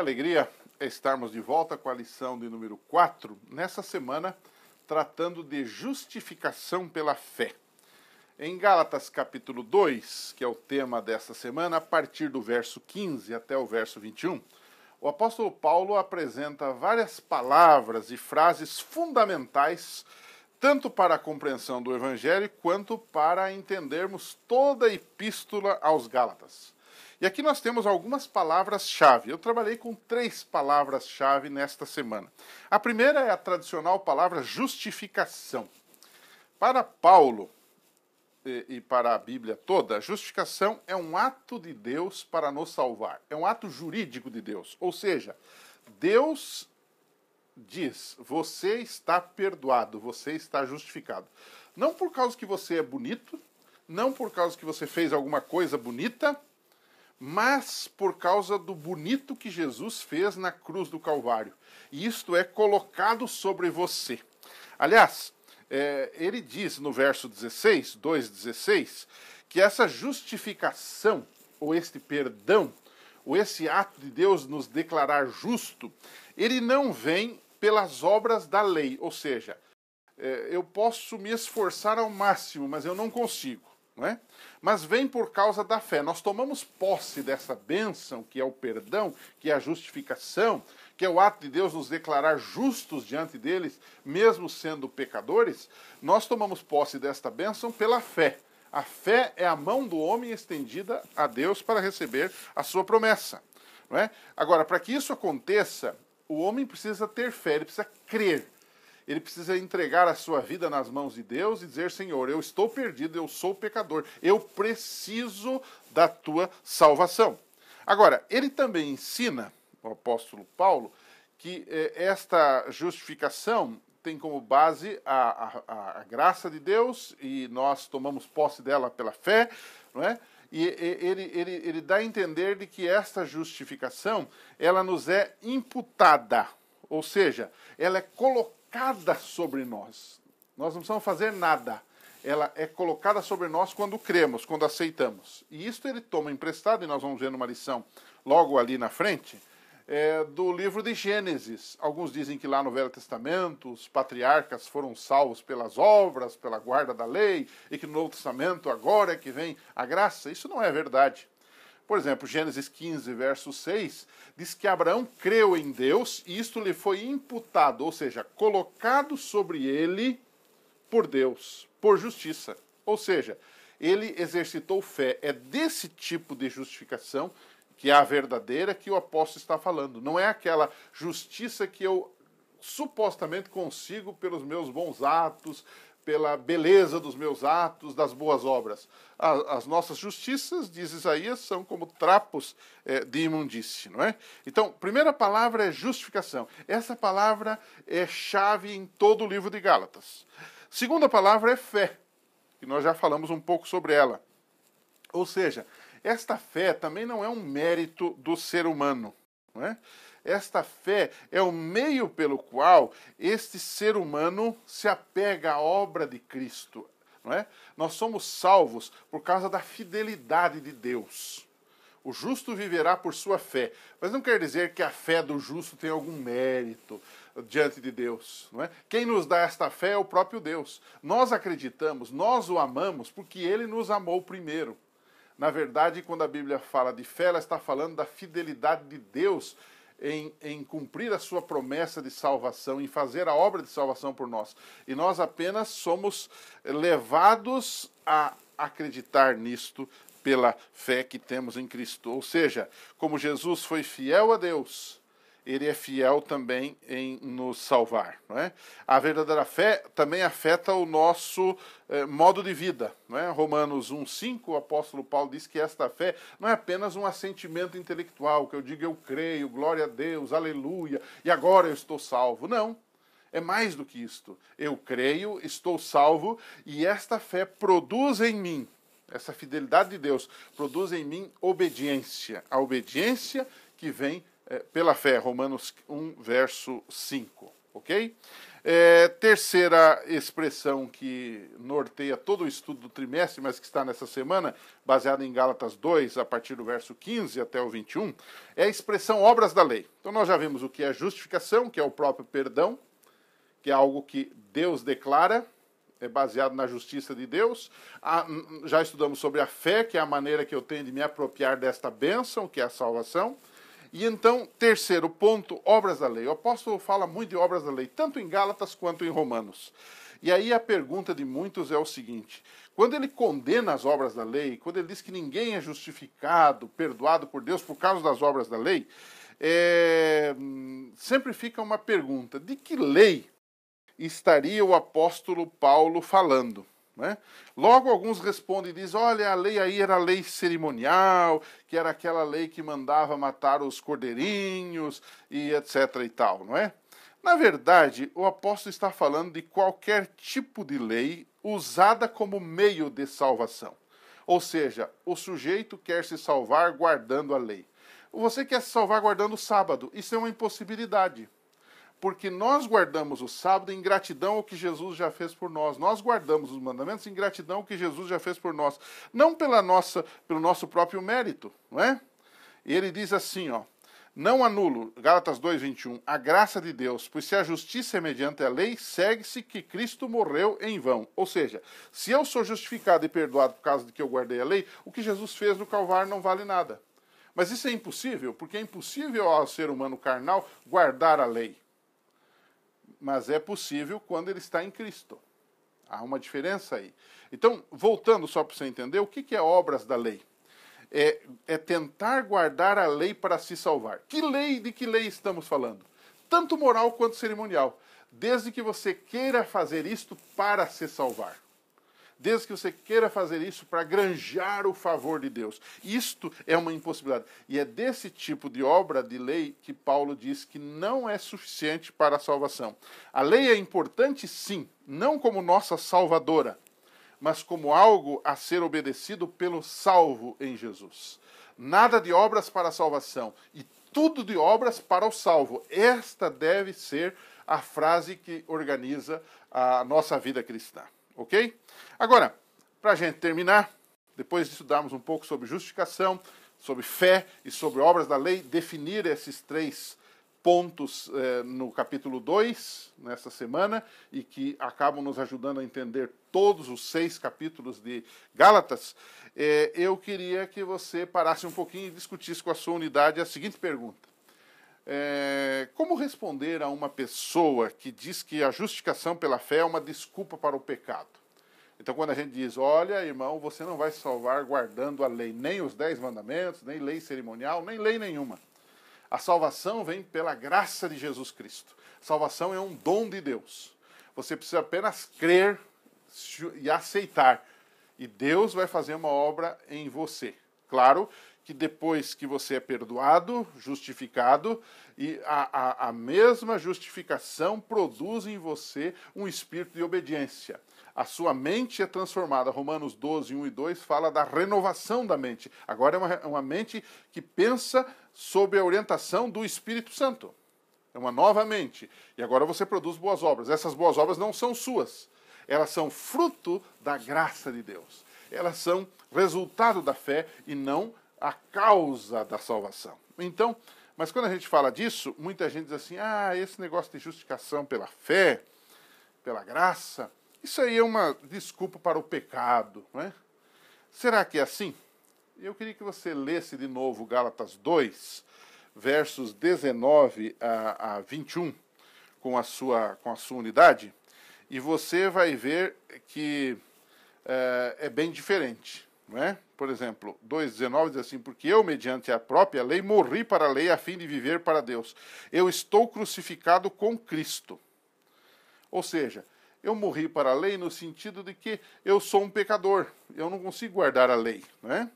alegria estarmos de volta com a lição de número 4, nessa semana, tratando de justificação pela fé. Em Gálatas capítulo 2, que é o tema dessa semana, a partir do verso 15 até o verso 21, o apóstolo Paulo apresenta várias palavras e frases fundamentais, tanto para a compreensão do Evangelho, quanto para entendermos toda a epístola aos Gálatas. E aqui nós temos algumas palavras-chave. Eu trabalhei com 3 palavras-chave nesta semana. A primeira é a tradicional palavra justificação. Para Paulo e para a Bíblia toda, a justificação é um ato de Deus para nos salvar. É um ato jurídico de Deus. Ou seja, Deus diz, você está perdoado, você está justificado. Não por causa que você é bonito, não por causa que você fez alguma coisa bonita, mas por causa do bonito que Jesus fez na cruz do Calvário. E isto é colocado sobre você. Aliás, ele diz no verso 16, 2,16, que essa justificação, ou este perdão, ou esse ato de Deus nos declarar justo, ele não vem pelas obras da lei. Ou seja, eu posso me esforçar ao máximo, mas eu não consigo. Não é? Mas vem por causa da fé. Nós tomamos posse dessa bênção, que é o perdão, que é a justificação, que é o ato de Deus nos declarar justos diante deles, mesmo sendo pecadores. Nós tomamos posse desta bênção pela fé. A fé é a mão do homem estendida a Deus para receber a sua promessa. Não é? Agora, para que isso aconteça, o homem precisa ter fé, ele precisa crer. Ele precisa entregar a sua vida nas mãos de Deus e dizer, Senhor, eu estou perdido, eu sou pecador, eu preciso da tua salvação. Agora, ele também ensina, o apóstolo Paulo, que esta justificação tem como base a graça de Deus e nós tomamos posse dela pela fé, não é? E ele dá a entender de que esta justificação, ela nos é imputada, ou seja, ela é colocada sobre nós. Nós não precisamos fazer nada. Ela é colocada sobre nós quando cremos, quando aceitamos. E isto ele toma emprestado, e nós vamos ver numa lição logo ali na frente, do livro de Gênesis. Alguns dizem que lá no Velho Testamento os patriarcas foram salvos pelas obras, pela guarda da lei, e que no Novo Testamento agora é que vem a graça. Isso não é verdade. Por exemplo, Gênesis 15, verso 6, diz que Abraão creu em Deus e isto lhe foi imputado, ou seja, colocado sobre ele por Deus, por justiça. Ou seja, ele exercitou fé. É desse tipo de justificação, que é a verdadeira, que o apóstolo está falando. Não é aquela justiça que eu supostamente consigo pelos meus bons atos, pela beleza dos meus atos, das boas obras. As nossas justiças, diz Isaías, são como trapos de imundície, não é? Então, primeira palavra é justificação. Essa palavra é chave em todo o livro de Gálatas. Segunda palavra é fé, que nós já falamos um pouco sobre ela. Ou seja, esta fé também não é um mérito do ser humano, não é? Esta fé é o meio pelo qual este ser humano se apega à obra de Cristo. Não é? Nós somos salvos por causa da fidelidade de Deus. O justo viverá por sua fé. Mas não quer dizer que a fé do justo tem algum mérito diante de Deus. Não é? Quem nos dá esta fé é o próprio Deus. Nós acreditamos, nós o amamos porque ele nos amou primeiro. Na verdade, quando a Bíblia fala de fé, ela está falando da fidelidade de Deus em cumprir a sua promessa de salvação, em fazer a obra de salvação por nós. E nós apenas somos levados a acreditar nisto pela fé que temos em Cristo. Ou seja, como Jesus foi fiel a Deus, ele é fiel também em nos salvar. Não é? A verdadeira fé também afeta o nosso modo de vida. Não é? Romanos 1,5, o apóstolo Paulo diz que esta fé não é apenas um assentimento intelectual, que eu digo eu creio, glória a Deus, aleluia, e agora eu estou salvo. Não, é mais do que isto. Eu creio, estou salvo, e esta fé produz em mim, essa fidelidade de Deus, produz em mim obediência. A obediência que vem pela fé, Romanos 1, verso 5, ok? Terceira expressão que norteia todo o estudo do trimestre, mas que está nessa semana, baseada em Gálatas 2, a partir do verso 15 até o 21, é a expressão obras da lei. Então nós já vimos o que é justificação, que é o próprio perdão, que é algo que Deus declara, é baseado na justiça de Deus. Já estudamos sobre a fé, que é a maneira que eu tenho de me apropriar desta bênção, que é a salvação. E então, terceiro ponto, obras da lei. O apóstolo fala muito de obras da lei, tanto em Gálatas quanto em Romanos. E aí a pergunta de muitos é o seguinte: quando ele condena as obras da lei, quando ele diz que ninguém é justificado, perdoado por Deus por causa das obras da lei, sempre fica uma pergunta: de que lei estaria o apóstolo Paulo falando? Né? Logo alguns respondem e dizem: olha, a lei aí era a lei cerimonial, que era aquela lei que mandava matar os cordeirinhos e etc e tal, não é? Na verdade, o apóstolo está falando de qualquer tipo de lei usada como meio de salvação. Ou seja, o sujeito quer se salvar guardando a lei. Você quer se salvar guardando o sábado. Isso é uma impossibilidade. Porque nós guardamos o sábado em gratidão ao que Jesus já fez por nós. Nós guardamos os mandamentos em gratidão ao que Jesus já fez por nós. Não pelo nosso próprio mérito, não é? E ele diz assim, ó: não anulo, Gálatas 2:21, a graça de Deus, pois se a justiça é mediante a lei, segue-se que Cristo morreu em vão. Ou seja, se eu sou justificado e perdoado por causa de que eu guardei a lei, o que Jesus fez no Calvário não vale nada. Mas isso é impossível, porque é impossível ao ser humano carnal guardar a lei. Mas é possível quando ele está em Cristo. Há uma diferença aí. Então, voltando só para você entender, o que é obras da lei? É tentar guardar a lei para se salvar. De que lei estamos falando? Tanto moral quanto cerimonial. Desde que você queira fazer isto para se salvar. Desde que você queira fazer isso para granjear o favor de Deus. Isto é uma impossibilidade. E é desse tipo de obra de lei que Paulo diz que não é suficiente para a salvação. A lei é importante, sim, não como nossa salvadora, mas como algo a ser obedecido pelo salvo em Jesus. Nada de obras para a salvação e tudo de obras para o salvo. Esta deve ser a frase que organiza a nossa vida cristã. Ok? Agora, para a gente terminar, depois de estudarmos um pouco sobre justificação, sobre fé e sobre obras da lei, definir esses três pontos no capítulo 2, nesta semana, e que acabam nos ajudando a entender todos os 6 capítulos de Gálatas, eu queria que você parasse um pouquinho e discutisse com a sua unidade a seguinte pergunta. Como responder a uma pessoa que diz que a justificação pela fé é uma desculpa para o pecado? Então, quando a gente diz: olha, irmão, você não vai se salvar guardando a lei, nem os 10 mandamentos, nem lei cerimonial, nem lei nenhuma. A salvação vem pela graça de Jesus Cristo. Salvação é um dom de Deus. Você precisa apenas crer e aceitar. E Deus vai fazer uma obra em você. Claro que depois que você é perdoado, justificado, e a mesma justificação produz em você um espírito de obediência. A sua mente é transformada. Romanos 12, 1 e 2 fala da renovação da mente. Agora é uma mente que pensa sob a orientação do Espírito Santo. É uma nova mente. E agora você produz boas obras. Essas boas obras não são suas. Elas são fruto da graça de Deus. Elas são resultado da fé e não a causa da salvação. Então, mas quando a gente fala disso, muita gente diz assim: esse negócio de justificação pela fé, pela graça, isso aí é uma desculpa para o pecado, não é? Será que é assim? Eu queria que você lesse de novo Gálatas 2, versos 19 a 21, com a sua unidade, e você vai ver que é bem diferente, não é? Por exemplo, 2,19 diz assim: porque eu, mediante a própria lei, morri para a lei a fim de viver para Deus. Eu estou crucificado com Cristo. Ou seja, eu morri para a lei no sentido de que eu sou um pecador. Eu não consigo guardar a lei, né?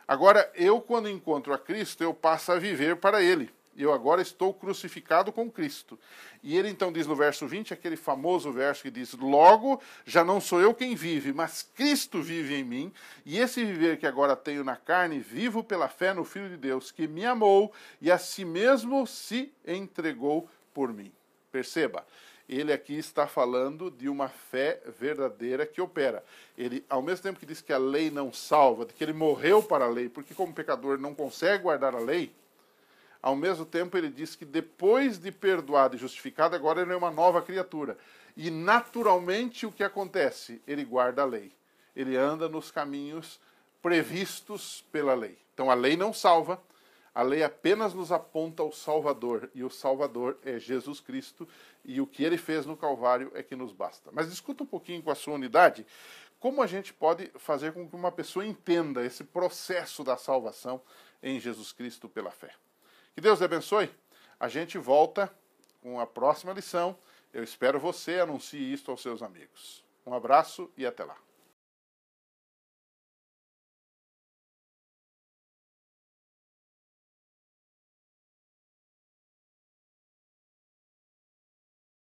Agora, quando encontro a Cristo, eu passo a viver para Ele. Eu agora estou crucificado com Cristo. E ele então diz no verso 20, aquele famoso verso que diz: logo, já não sou eu quem vive, mas Cristo vive em mim. E esse viver que agora tenho na carne, vivo pela fé no Filho de Deus, que me amou e a si mesmo se entregou por mim. Perceba, ele aqui está falando de uma fé verdadeira que opera. Ele, ao mesmo tempo que diz que a lei não salva, de que ele morreu para a lei, porque como pecador não consegue guardar a lei, ao mesmo tempo ele diz que depois de perdoado e justificado, agora ele é uma nova criatura. E naturalmente o que acontece? Ele guarda a lei. Ele anda nos caminhos previstos pela lei. Então a lei não salva, a lei apenas nos aponta ao Salvador, e o Salvador é Jesus Cristo, e o que ele fez no Calvário é que nos basta. Mas discuta um pouquinho com a sua unidade, como a gente pode fazer com que uma pessoa entenda esse processo da salvação em Jesus Cristo pela fé. Que Deus te abençoe. A gente volta com a próxima lição. Eu espero você, anuncie isto aos seus amigos. Um abraço e até lá.